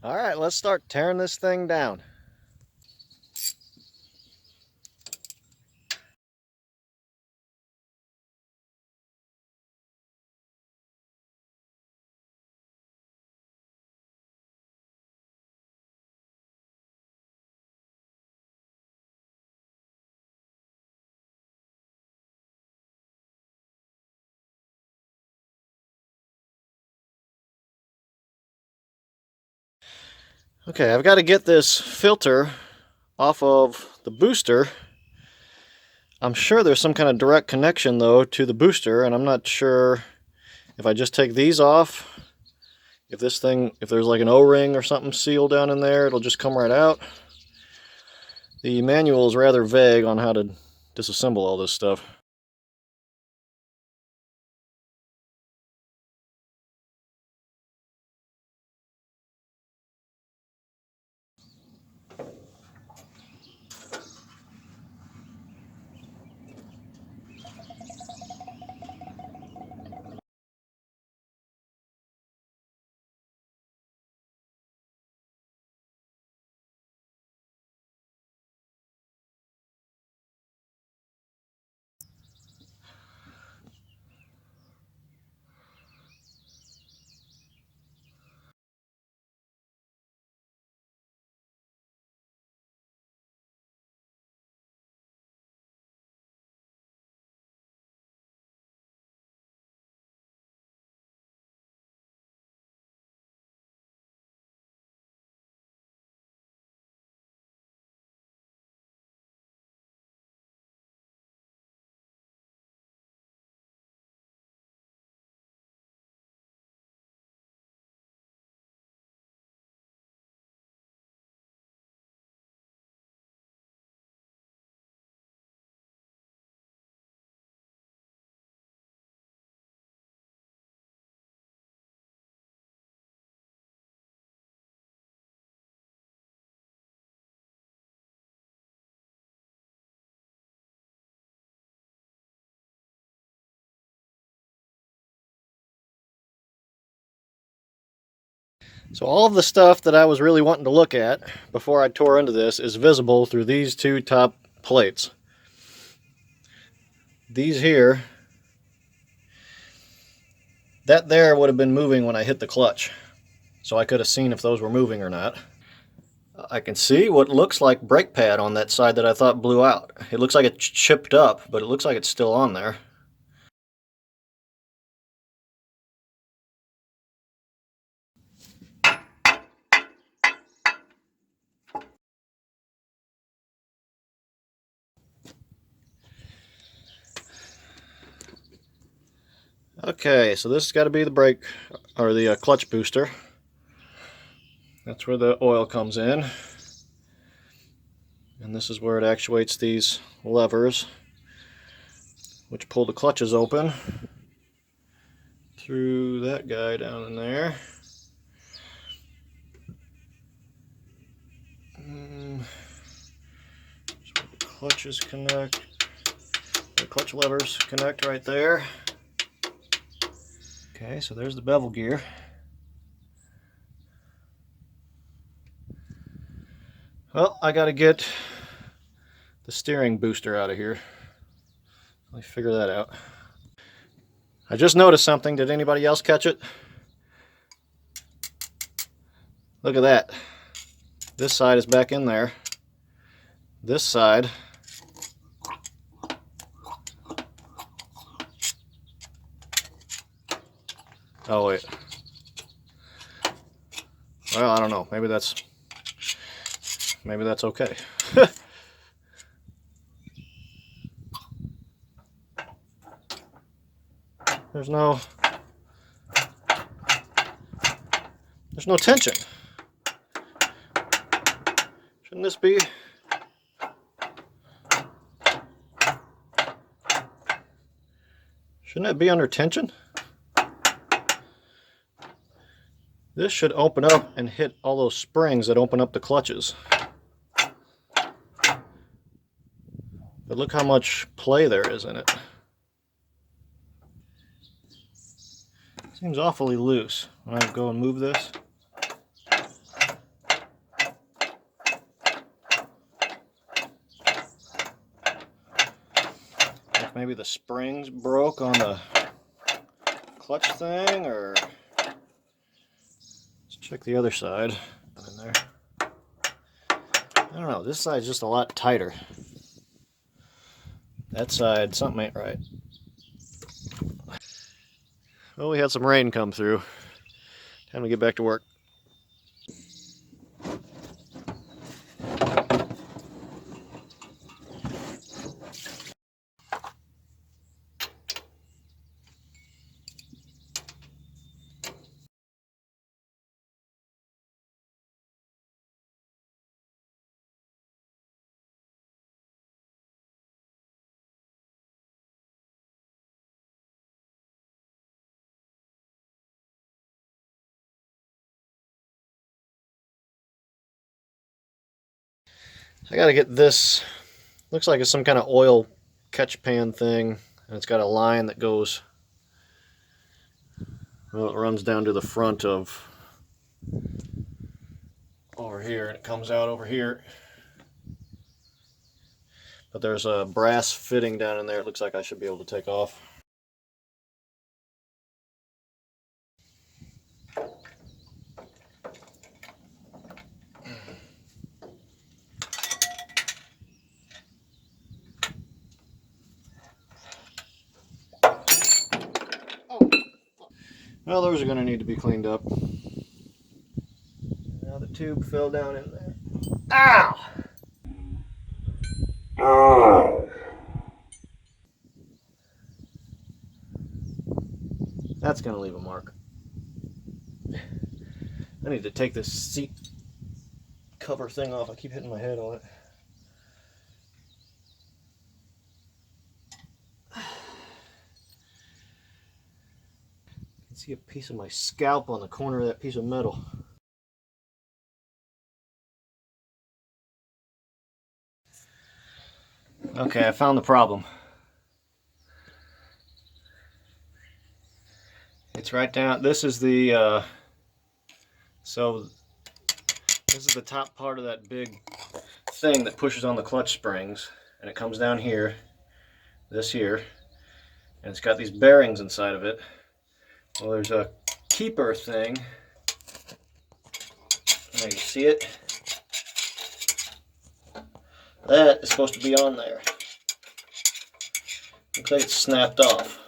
All right, let's start tearing this thing down. Okay, I've got to get this filter off of the booster. I'm sure there's some kind of direct connection though to the booster, and I'm not sure if I just take these off, if there's like an O-ring or something sealed down in there, it'll just come right out. The manual is rather vague on how to disassemble all this stuff. So all of the stuff that I was really wanting to look at before I tore into this is visible through these two top plates. These here, that there would have been moving when I hit the clutch, so I could have seen if those were moving or not. I can see what looks like brake pad on that side that I thought blew out. It looks like it's chipped up, but it looks like it's still on there. Okay, so this has got to be the brake or the clutch booster. That's where the oil comes in. And this is where it actuates these levers, which pull the clutches open through that guy down in there. So the clutches connect, the clutch levers connect right there. Okay, so there's the bevel gear. Well, I got to get the steering booster out of here. Let me figure that out. I just noticed something. Did anybody else catch it? Look at that. This side is back in there. This side oh wait. Well, I don't know. Maybe that's okay. There's no tension. Shouldn't this be? Shouldn't it be under tension? This should open up and hit all those springs that open up the clutches. But look how much play there is in it. Seems awfully loose. When I go and move this. maybe the springs broke on the clutch thing, or let's check the other side. In there. I don't know, this side's just a lot tighter. That side, something ain't right. Well, we had some rain come through. Time to get back to work. I gotta get this, looks like it's some kind of oil catch pan thing, and it's got a line that goes, well, it runs down to the front of over here, and it comes out over here. But there's a brass fitting down in there it looks like I should be able to take off. Well, those are going to need to be cleaned up. Now the tube fell down in there. Ow! That's going to leave a mark. I need to take this seat cover thing off. I keep hitting my head on it. I can see a piece of my scalp on the corner of that piece of metal. Okay, I found the problem. It's right down, this is the, this is the top part of that big thing that pushes on the clutch springs, and it comes down here, this here, and it's got these bearings inside of it. Well, there's a keeper thing. There, you see it? That is supposed to be on there. Looks like it's snapped off.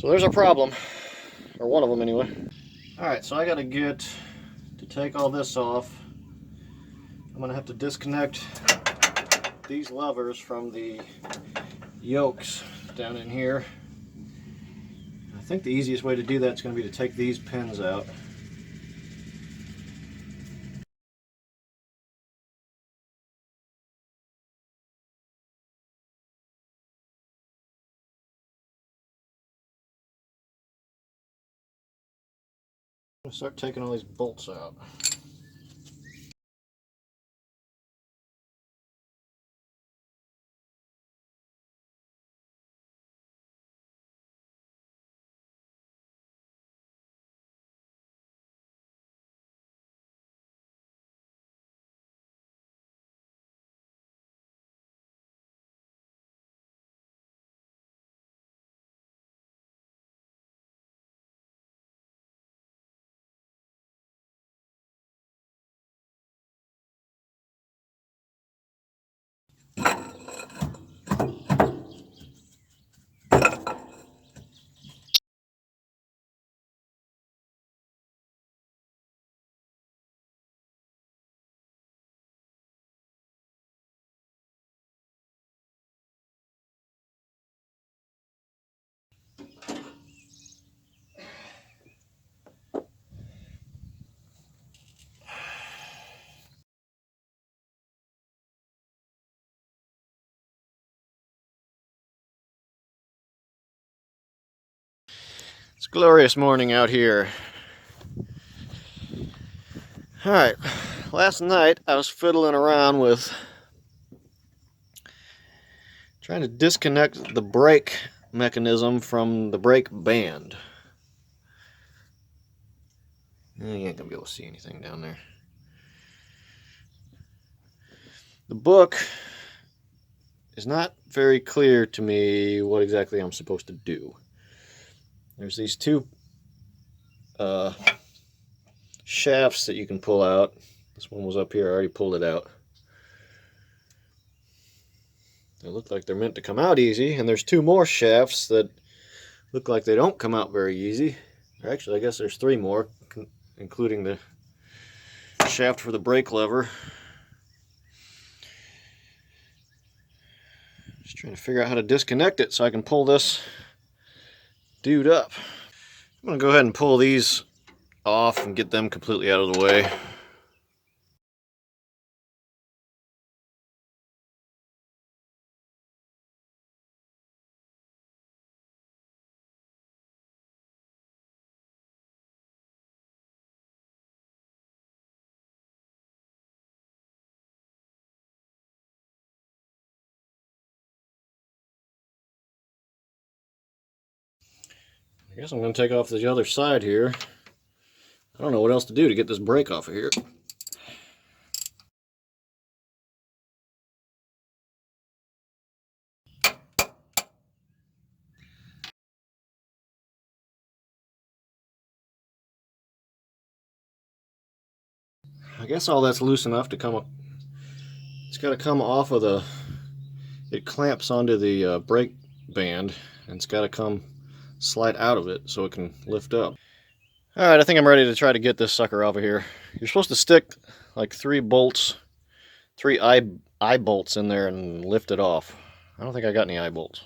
So there's a problem, or one of them anyway. Alright, so I gotta get to take all this off. I'm gonna have to disconnect these levers from the yokes down in here. I think the easiest way to do that is going to be to take these pins out. I'm going to start taking all these bolts out. It's a glorious morning out here. Alright, last night I was fiddling around with trying to disconnect the brake mechanism from the brake band. You ain't gonna be able to see anything down there. The book is not very clear to me what exactly I'm supposed to do. There's these two shafts that you can pull out. This one was up here, I already pulled it out. They look like they're meant to come out easy, and there's two more shafts that look like they don't come out very easy. Or actually, I guess there's three more, including the shaft for the brake lever. Just trying to figure out how to disconnect it so I can pull this dude up. I'm going to go ahead and pull these off and get them completely out of the way. I guess I'm going to take off the other side here. I don't know what else to do to get this brake off of here. I guess all that's loose enough to come up. It's got to come off of the, it clamps onto the brake band, and it's got to come slide out of it so it can lift up. Alright, I think I'm ready to try to get this sucker off of here. You're supposed to stick like three eye bolts in there and lift it off. I don't think I got any eye bolts.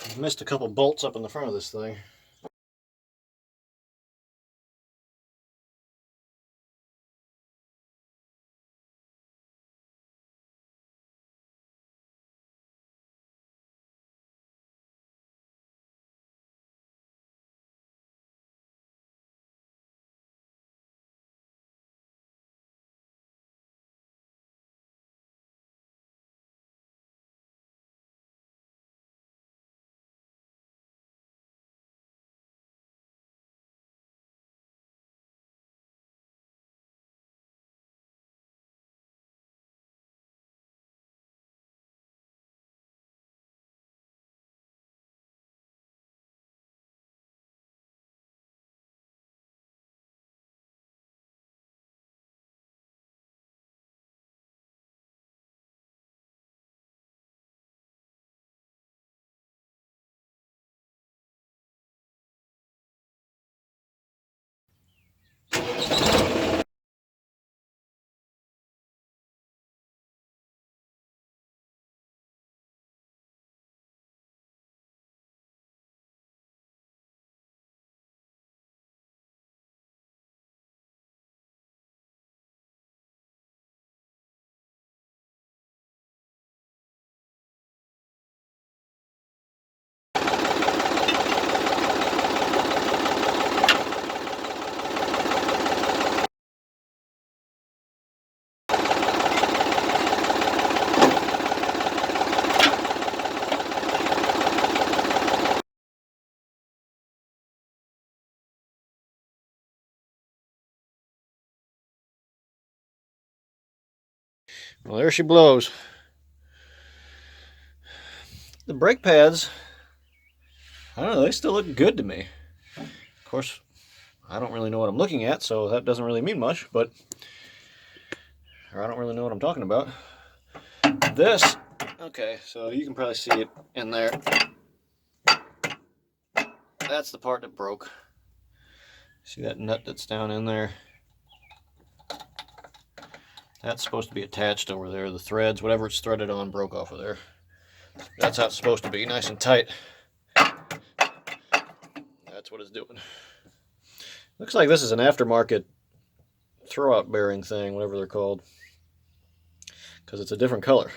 I missed a couple bolts up in the front of this thing. Well, there she blows. The brake pads, I don't know, they still look good to me. Of course, I don't really know what I'm looking at, so that doesn't really mean much, or I don't really know what I'm talking about. This, okay, so you can probably see it in there. That's the part that broke. See that nut that's down in there? That's supposed to be attached over there. The threads, whatever it's threaded on, broke off of there. That's how it's supposed to be, nice and tight. That's what it's doing. Looks like this is an aftermarket throwout bearing thing, whatever they're called, because it's a different color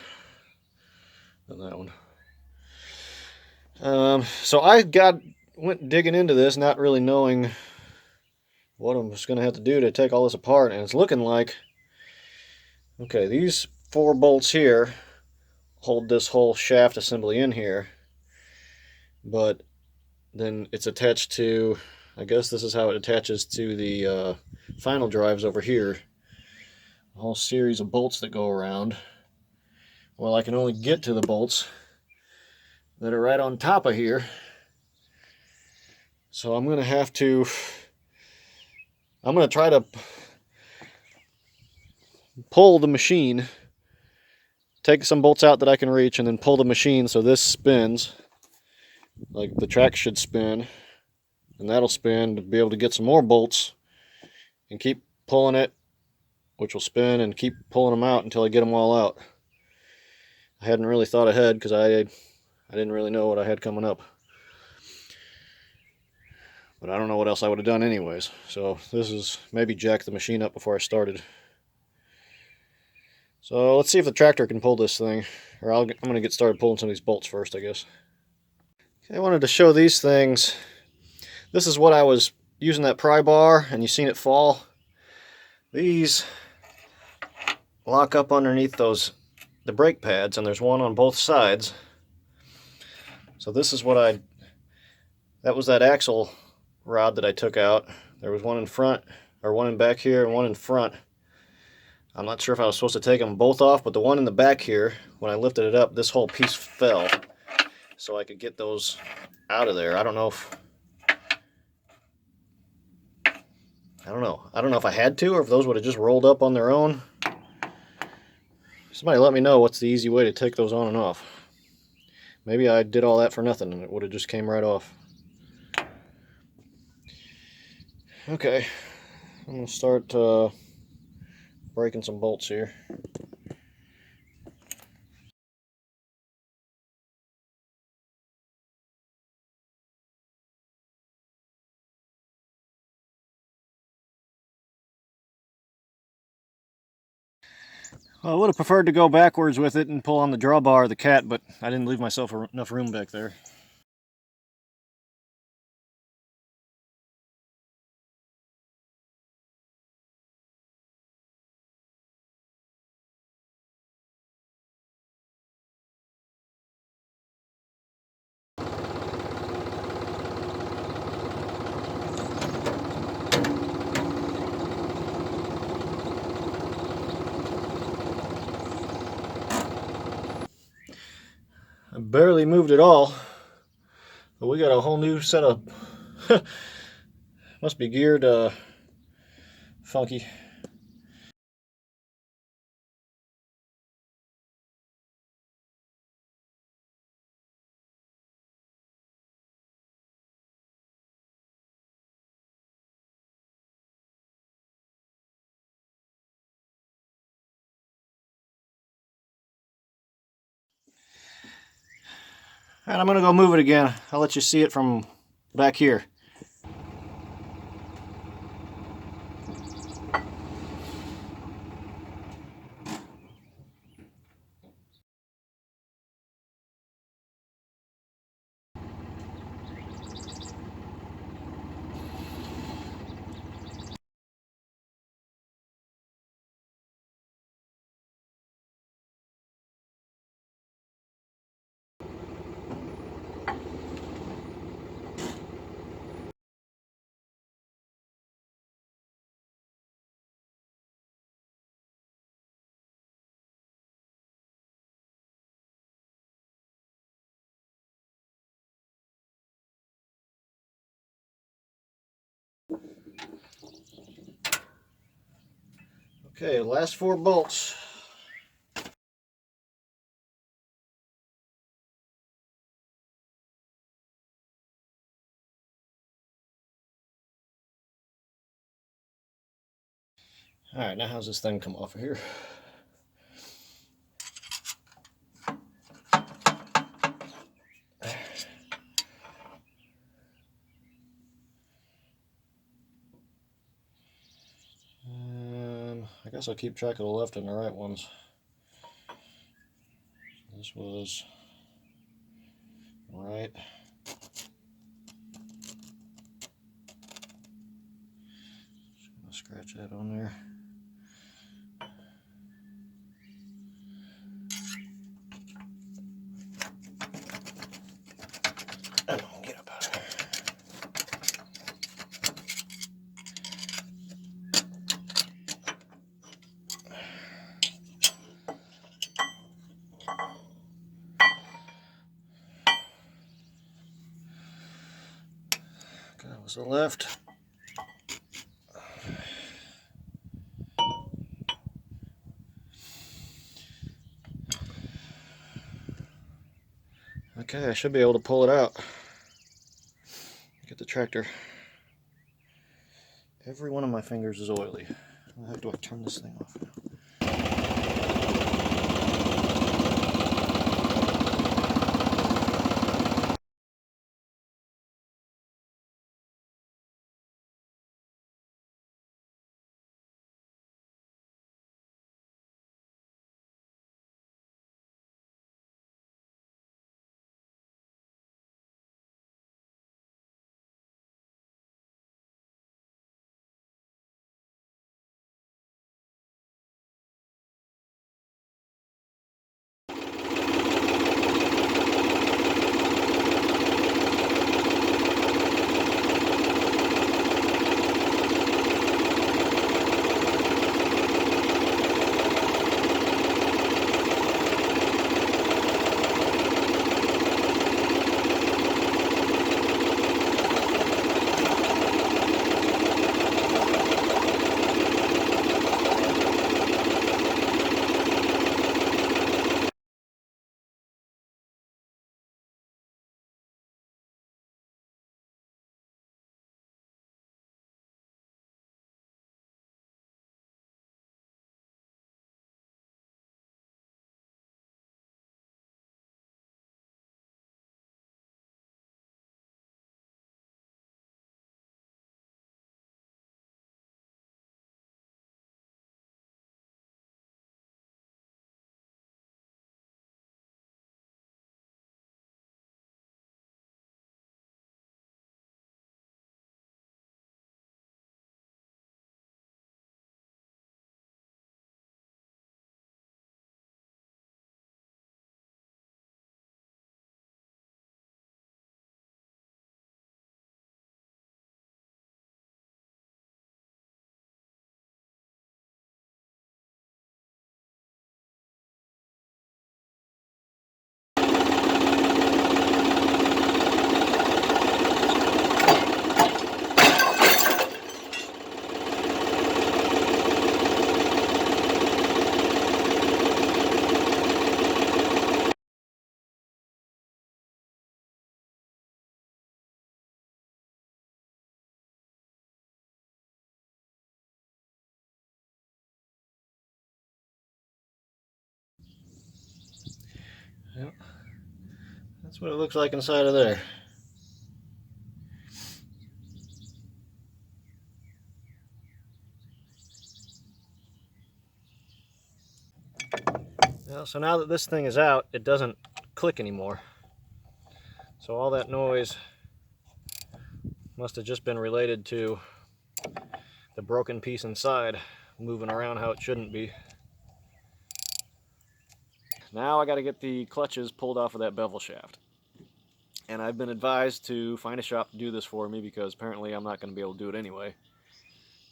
than that one. So I went digging into this, not really knowing what I'm just going to have to do to take all this apart, and it's looking like, okay, these 4 bolts here hold this whole shaft assembly in here, but then it's attached to, I guess this is how it attaches to the final drives over here. A whole series of bolts that go around. Well, I can only get to the bolts that are right on top of here. So I'm going to try to pull the machine, take some bolts out that I can reach, and then pull the machine so this spins. Like the track should spin, and that'll spin to be able to get some more bolts and keep pulling it, which will spin, and keep pulling them out until I get them all out. I hadn't really thought ahead because I didn't really know what I had coming up. But I don't know what else I would have done anyways. So this is maybe jack the machine up before I started. So let's see if the tractor can pull this thing. Or I'm going to get started pulling some of these bolts first, I guess. Okay, I wanted to show these things. This is what I was using that pry bar, and you seen it fall. These lock up underneath the brake pads, and there's one on both sides. So this is what that was that axle rod that I took out. There was one in front, or one in back here, and one in front. I'm not sure if I was supposed to take them both off, but the one in the back here, when I lifted it up, this whole piece fell. So I could get those out of there. I don't know if I had to, or if those would have just rolled up on their own. Somebody let me know what's the easy way to take those on and off. Maybe I did all that for nothing and it would have just came right off. Okay, I'm going to start breaking some bolts here. Well, I would have preferred to go backwards with it and pull on the drawbar of the cat, but I didn't leave myself enough room back there. I barely moved at all, but we got a whole new set of must be geared funky. Alright, I'm going to go move it again. I'll let you see it from back here. Okay, last 4 bolts. All right, now how's this thing come off of here? I guess I'll keep track of the left and the right ones. This was right. Just gonna scratch that on there. And I'll get up out of here. Okay, that was the left. Okay, I should be able to pull it out. Get the tractor. Every one of my fingers is oily. How do I turn this thing off now? Yep. That's what it looks like inside of there. Well, so now that this thing is out, it doesn't click anymore. So all that noise must have just been related to the broken piece inside moving around how it shouldn't be. Now I got to get the clutches pulled off of that bevel shaft. And I've been advised to find a shop to do this for me because apparently I'm not going to be able to do it anyway.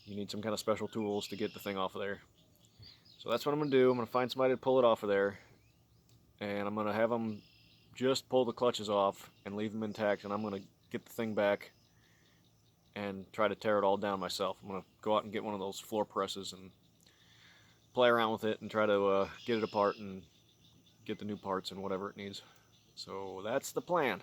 You need some kind of special tools to get the thing off of there. So that's what I'm going to do. I'm going to find somebody to pull it off of there. And I'm going to have them just pull the clutches off and leave them intact. And I'm going to get the thing back and try to tear it all down myself. I'm going to go out and get one of those floor presses and play around with it and try to get it apart and get the new parts and whatever it needs. So that's the plan.